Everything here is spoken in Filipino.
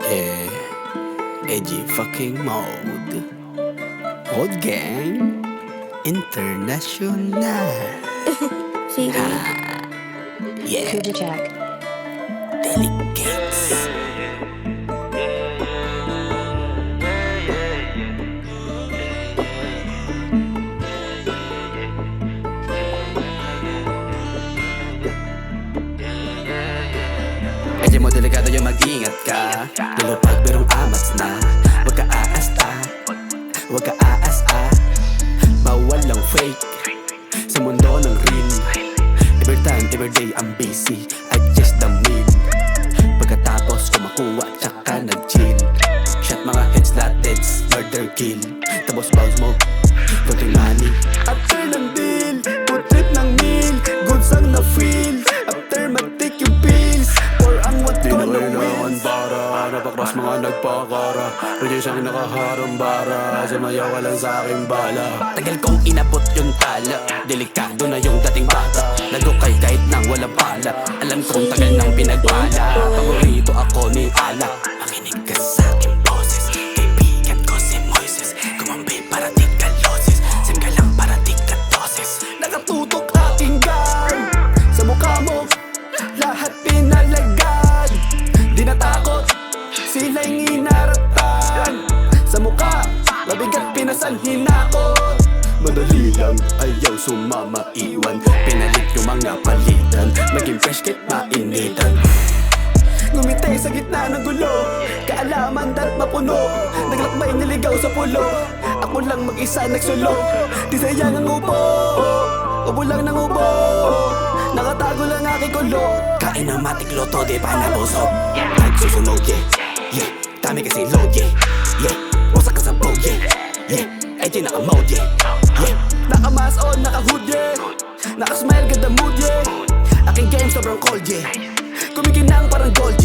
Yeah, edgy fucking mode. Mode gang international. Phoebe, Yeah, Cooper Jack. delicates. Medyo mo delikado yung mag-ingat ka. Lalo pag merong amats na. Huwag ka aasta, huwag ka aasa. Bawal lang fake sa mundo ng real. Every time, every day, I'm busy. I just the meal. Pagkatapos kumakuha, tsaka nag-chill. Shot mga heads, lateds, murder kill. Tapos bounce mo, konting money. After ng deal, good trip ng meal. Good song na feel. After mag-take yung pills, or ang what ko na wins. Para napakras mga nagpakara. Pwede siyang nakaharambara. Sumayaw ka lang sa aking bala. Tagal kong inabot yung tala. Delikado na yung dating bata. Nagukay kahit nang walang pala. Alam kong tagal nang pinagpala. Paborito ako ni Ala. Makinig ka sa aking boses. Kaibigan ko si Moises. Kumambi para di ka loses. Sim ka lang para di ka toses. Nakatutok aking gun sa mukha mo. Lahat pinalagad. Di natakot, sila'y nginaratan. Sa mukha, mabigat pinasan hinakot. Madali lang, ayaw sumama iwan. Pinalit yung mga palitan. Maging fresh kahit mainitan. Ngumiti sa gitna ng gulo. Kaalaman dat mapuno. Naglakbay niligaw sa pulo. Ako lang mag-isa nagsulo. Di sayang ang upo. Ubo lang ng ubo. Nakatago lang aking kulo. Kain ng matik loto, di pa nabusog. Kahit susunod, yeah, yeah. Dami kasi load, yeah, yeah. Wasak ka sa boat, yeah, yeah. Ay di naka-mode, yeah, yeah. Naka-mask on, naka-hood, yeah. Naka-smile, ganda mood, yeah. Aking game sobrang cold, yeah. Kumikinang parang gold, yeah.